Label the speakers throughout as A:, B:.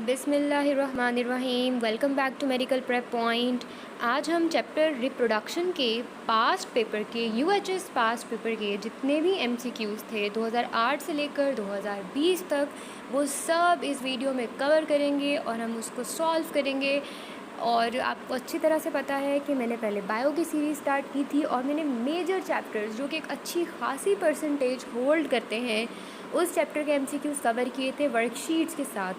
A: बिस्मिल्लाहिर्रहमानिर्रहीम। Welcome back to medical prep point. आज हम चैप्टर रिप्रोडक्शन के पास्ट पेपर के यूएचएस पास्ट पेपर के जितने भी एमसीक्यूज़ थे 2008 से लेकर 2020 तक, वो सब इस वीडियो में कवर करेंगे और हम उसको सॉल्व करेंगे। और आपको अच्छी तरह से पता है कि मैंने पहले बायो की सीरीज़ स्टार्ट की थी और मैंने मेजर चैप्टर्स जो कि एक अच्छी खासी परसेंटेज होल्ड करते हैं उस चैप्टर के एमसीक्यूज़ कवर किए थे वर्कशीट्स के साथ।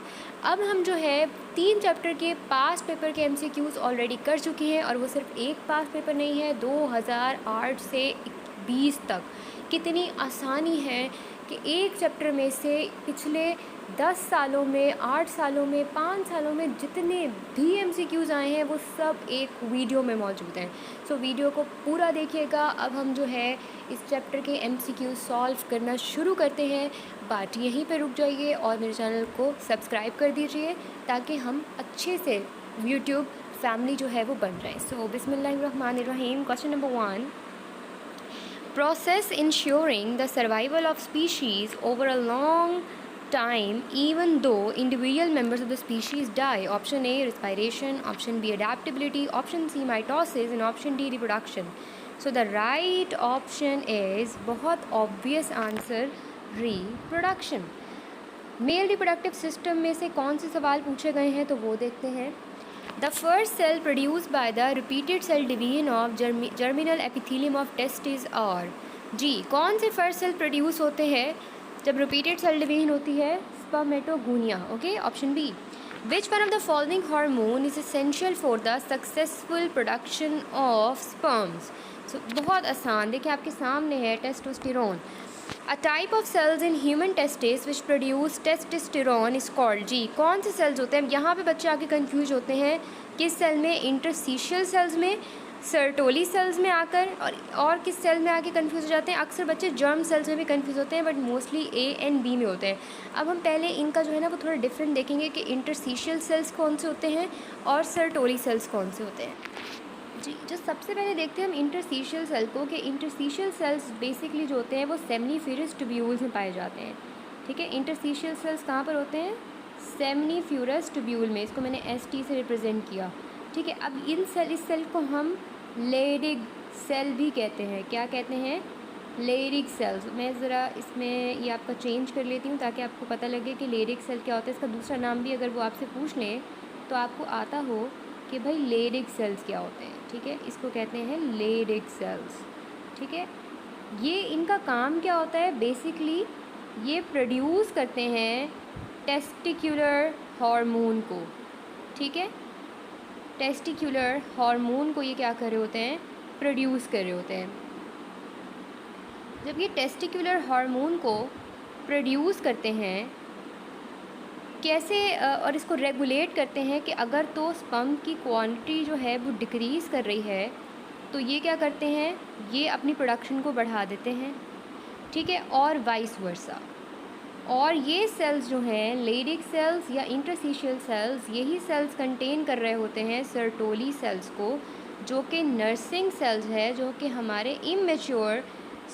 A: अब हम जो है 3 चैप्टर के पास्ट पेपर के एमसीक्यूज़ ऑलरेडी कर चुके हैं और वो सिर्फ एक पास्ट पेपर नहीं है, 2008 से 20 तक। कितनी आसानी है कि एक चैप्टर में से पिछले 10 सालों में, 8 सालों में, 5 सालों में जितने भी एमसीक्यूज़ आए हैं वो सब एक वीडियो में मौजूद हैं। सो वीडियो को पूरा देखिएगा। अब हम जो है इस चैप्टर के एमसीक्यूज़ सॉल्व करना शुरू करते हैं। बात यहीं पे रुक जाइए और मेरे चैनल को सब्सक्राइब कर दीजिए ताकि हम अच्छे से यूट्यूब फैमिली जो है वो बन जाए। सो बिस्मिल्लाहिर्रहमानिर्रहीम। Question number 1, process ensuring the survival of species over a long time even though individual members of the species die. Option A respiration, option B adaptability, option C mitosis and option D reproduction. So the right option is बहुत obvious answer, reproduction. Male reproductive system में से कौन से सवाल पूछे गए हैं तो वो देखते हैं। The first cell produced by the repeated cell division of germinal epithelium of testes are जी, कौन से फर्स्ट सेल प्रोड्यूस होते हैं जब रिपीटेड सेल डिवीजन होती है? Spermatogonia. Okay, option B. Which one of the following hormone is essential for the successful production of sperms? So बहुत आसान, देखिए आपके सामने है testosterone. A type of cells in human testes which produce testosterone is called जी, कौन से sales होते हैं? यहाँ पे बच्चे आके कंफ्यूज होते हैं किस सेल में, इंटरस्टिशियल सेल्स में, सर्टोली सेल्स में आकर, और किस सेल में आके कंफ्यूज हो जाते हैं। अक्सर बच्चे जर्म सेल्स में भी कंफ्यूज होते हैं but mostly A and B में होते हैं। अब हम पहले इनका जो है ना वो थोड़ा डिफरेंट देखेंगे कि इंटरस्टिशियल सेल्स कौन से होते हैं और सर्टोली सेल्स कौन से होते हैं। जी, जो सबसे पहले देखते हैं हम इंटरस्टिशियल सेल को, कि इंटरस्टिशियल सेल्स बेसिकली जो होते हैं वो सेमनीफ्यूरस ट्यूब्यूल्स में पाए जाते हैं। ठीक है, इंटरस्टिशियल सेल्स कहाँ पर होते हैं? सेमनीफ्यूरस ट्यूब्यूल में। इसको मैंने ST से रिप्रेजेंट किया। ठीक है, अब इस सेल को हम लेयरिक सेल भी कहते हैं। क्या कहते हैं? लेयरिक सेल्स। मैं ज़रा इसमें ये आपका चेंज कर लेती हूँ ताकि आपको पता लगे कि लेयरिक सेल क्या होता है। इसका दूसरा नाम भी अगर वो आपसे पूछ लें तो आपको आता हो कि भाई लेयरिक सेल्स क्या होते हैं। ठीक है, इसको कहते हैं लेयरिक सेल्स। ठीक है, ये इनका काम क्या होता है? बेसिकली ये प्रोड्यूस करते हैं टेस्टिकुलर हार्मोन को। ठीक है, टेस्टिकुलर हार्मोन को ये क्या कर रहे होते हैं? प्रोड्यूस कर रहे होते हैं। जब ये टेस्टिकुलर हार्मोन को प्रोड्यूस करते हैं कैसे, और इसको रेगुलेट करते हैं कि अगर तो स्पर्म की क्वांटिटी जो है वो डिक्रीज़ कर रही है तो ये क्या करते हैं? ये अपनी प्रोडक्शन को बढ़ा देते हैं। ठीक है, और वाइस वर्सा। और ये सेल्स जो हैं लेयरिक सेल्स या इंटरस्टिशियल सेल्स, यही सेल्स कंटेन कर रहे होते हैं सर्टोली सेल्स को, जो कि नर्सिंग सेल्स है, जो कि हमारे इमेच्योर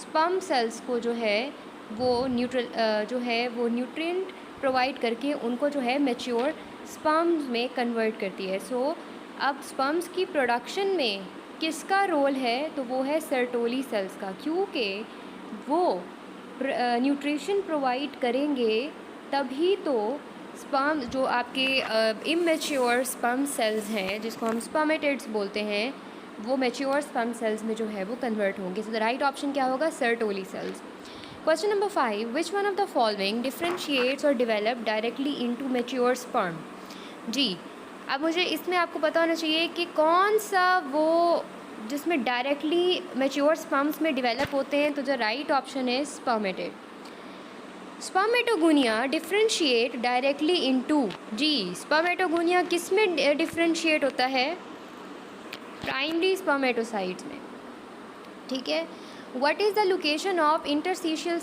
A: स्पर्म सेल्स को जो है वो न्यूट्रिएंट प्रोवाइड करके उनको जो है मैच्योर स्पर्म्स में कन्वर्ट करती है। सो अब स्पर्म्स की प्रोडक्शन में किसका रोल है? तो वो है सर्टोली सेल्स का, क्योंकि वो न्यूट्रिशन प्रोवाइड करेंगे तभी तो स्पर्म जो आपके इमेच्योर स्पर्म सेल्स हैं, जिसको हम स्पर्मेटिड्स बोलते हैं, वो मैच्योर स्पर्म सेल्स में जो है वो कन्वर्ट होंगे। सो द राइट ऑप्शन क्या होगा? Sertoli cells. Question number 5, which one of the following differentiates और develop directly into mature sperm? जी, अब मुझे इसमें आपको पता होना चाहिए कि कौन सा वो जिसमें डायरेक्टली मैच्योर स्पर्म्स में डिवेलप होते हैं। तो द राइट ऑप्शन है spermatid. Spermatogonia differentiate directly into, जी स्पर्मेटोगोनिया किस में डिफ्रेंशिएट होता है? प्राइमरी स्पर्मेटोसाइट्स में। ठीक है, what is the location of interstitial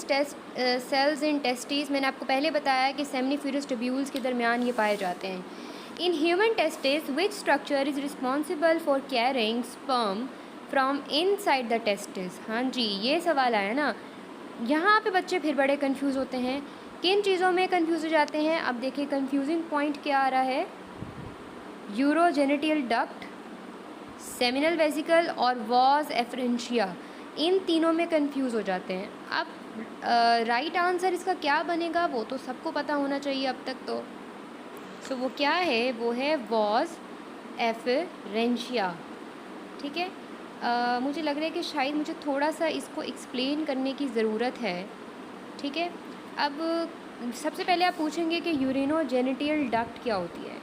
A: cells in testis? मैंने आपको पहले बताया कि सेमनीफ्यूरस ट्यूब्यूल्स के दरमियान ये पाए जाते हैं। In human testis which structure is responsible for carrying sperm from inside the testis? हाँ जी, ये सवाल आया ना। यहाँ पे बच्चे फिर बड़े कंफ्यूज होते हैं किन चीज़ों में कंफ्यूज हो जाते हैं? अब देखिए कंफ्यूजिंग पॉइंट क्या आ रहा है, यूरोजेनिटल डक्ट, सेमिनल वेसिकल और वॉज एफरेंशिया, इन तीनों में कंफ्यूज हो जाते हैं। अब राइट आंसर इसका क्या बनेगा वो तो सबको पता होना चाहिए अब तक तो। सो वो क्या है, वो है वॉज एफरेंशिया। ठीक है, मुझे लग रहा है कि शायद मुझे थोड़ा सा इसको एक्सप्लेन करने की ज़रूरत है। ठीक है, अब सबसे पहले आप पूछेंगे कि यूरिनोजेनिटल डक्ट क्या होती है,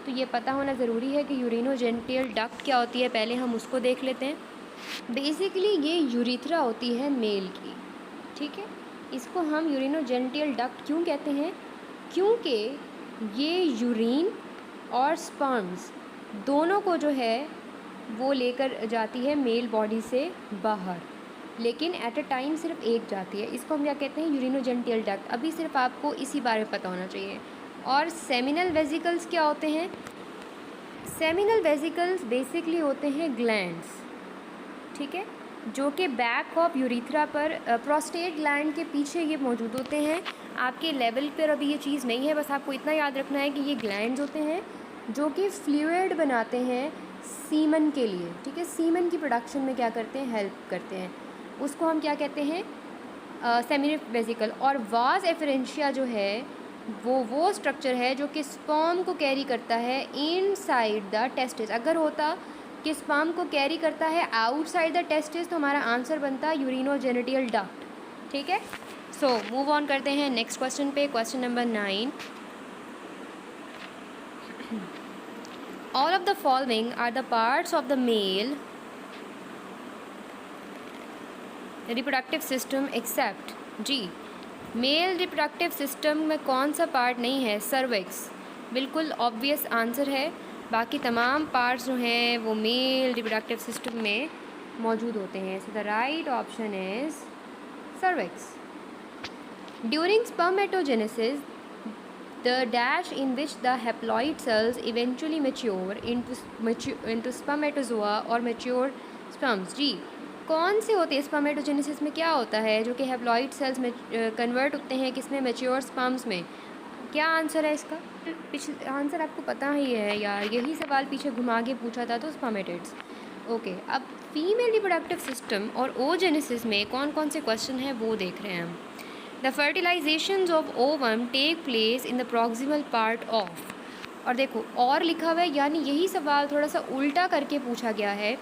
A: तो ये पता होना ज़रूरी है कि यूरिनोजेनिटल डक्ट क्या होती है। पहले हम उसको देख लेते हैं। बेसिकली ये यूरिथ्रा होती है मेल की। ठीक है, इसको हम यूरिनोजेनिटल डक्ट क्यों कहते हैं, क्योंकि ये यूरिन और स्पर्म्स दोनों को जो है वो लेकर जाती है मेल बॉडी से बाहर, लेकिन एट अ टाइम सिर्फ एक जाती है। इसको हम क्या कहते हैं, यूरिनोजेनिटल डक्ट। अभी सिर्फ आपको इसी बारे में पता होना चाहिए। और सेमिनल वेसिकल्स क्या होते हैं? सेमिनल वेसिकल्स बेसिकली होते हैं ग्लैंड्स, ठीक है, जो कि बैक ऑफ यूरिथ्रा पर प्रोस्टेट ग्लैंड के पीछे ये मौजूद होते हैं। आपके लेवल पर अभी ये चीज़ नहीं है, बस आपको इतना याद रखना है कि ये ग्लैंड्स होते हैं जो कि फ्लूइड बनाते हैं सीमन के लिए। ठीक है, सीमन की प्रोडक्शन में क्या करते हैं, हेल्प करते हैं। उसको हम क्या कहते हैं, सेमिनल वेसिकल। और वाज एफरेंशिया जो है वो स्ट्रक्चर है जो कि स्पर्म को कैरी करता है इनसाइड द टेस्टिस। अगर होता कि स्पर्म को कैरी करता है आउटसाइड द टेस्टिस तो हमारा आंसर बनता यूरिनोजेनिटल डक्ट। ठीक है, सो मूव ऑन करते हैं नेक्स्ट क्वेश्चन पे। Question number 9, all of the following are the parts of the male reproductive system except ji, male reproductive system में कौन सा पार्ट नहीं है? सर्विक्स, बिल्कुल ऑब्वियस आंसर है। बाकी तमाम पार्ट्स जो हैं वो मेल रिप्रोडक्टिव सिस्टम में मौजूद होते हैं। So the right option is cervix. During spermatogenesis the dash in which the haploid cells eventually mature into spermatozoa or mature sperms। जी, कौन से होते हैं स्पर्मेटोजेनेसिस में, क्या होता है जो कि हैप्लॉइड सेल्स में कन्वर्ट होते हैं किसमें, मैच्योर स्पर्म्स में? क्या आंसर है इसका? पिछले आंसर आपको पता ही है यार, यही सवाल पीछे घुमा के पूछा था तो स्पर्मेटिड्स। ओके, अब फीमेल रिप्रोडक्टिव सिस्टम और ओजेनेसिस में कौन कौन से क्वेश्चन हैं वो देख रहे हैं हम। The fertilizations of ovum take place in the proximal part of, और देखो और लिखा हुआ है, यानी यही सवाल थोड़ा सा उल्टा करके पूछा गया है।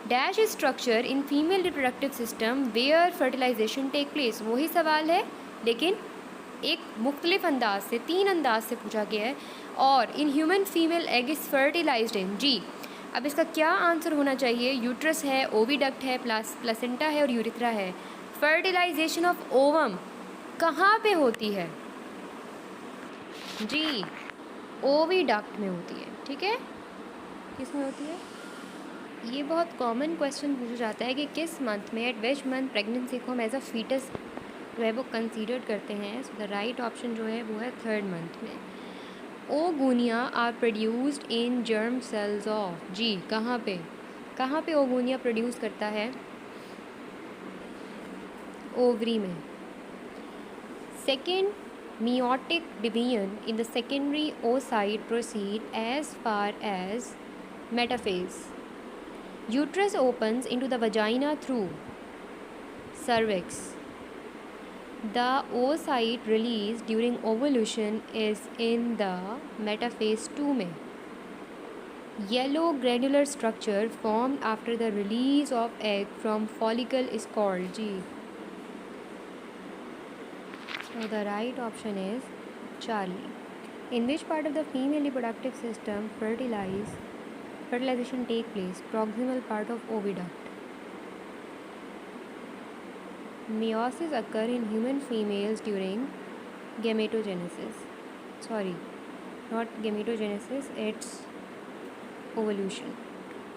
A: Dash structure in female reproductive system where fertilization take place, वही सवाल है लेकिन एक मुख्तलिफ अंदाज से, 3 अंदाज से पूछा गया है। और in human female egg is fertilized in. जी, अब इसका क्या आंसर होना चाहिए? यूट्रस है, ओविडक्ट है, प्लासेंटा है और यूरिथ्रा है। फर्टिलाइजेशन ऑफ ओवम कहाँ पे होती है? जी, ओविडक्ट में होती है। ठीक है, किस में होती है? ये बहुत कॉमन क्वेश्चन पूछा जाता है कि किस मंथ में, एट विच मंथ प्रेगनेंसी को हम एज अ फीटस जो है वो कंसीडर करते हैं। सो द राइट ऑप्शन जो है वो है 3rd मंथ में। Oogonia are produced in germ cells of. जी, कहाँ पे ओगुनिया प्रोड्यूस करता है? ओवरी में। Second, meiotic division in the secondary oocyte proceed as far as metaphase. Uterus opens into the vagina through cervix. The oocyte release during ovulation is in the metaphase 2 में. Yellow granular structure formed after the release of egg from follicle is called G. So the right option is Charlie. In which part of the female reproductive system fertilization take place? Proximal part of oviduct. Meiosis occur in human females during gametogenesis. Sorry, not gametogenesis, it's ovulation.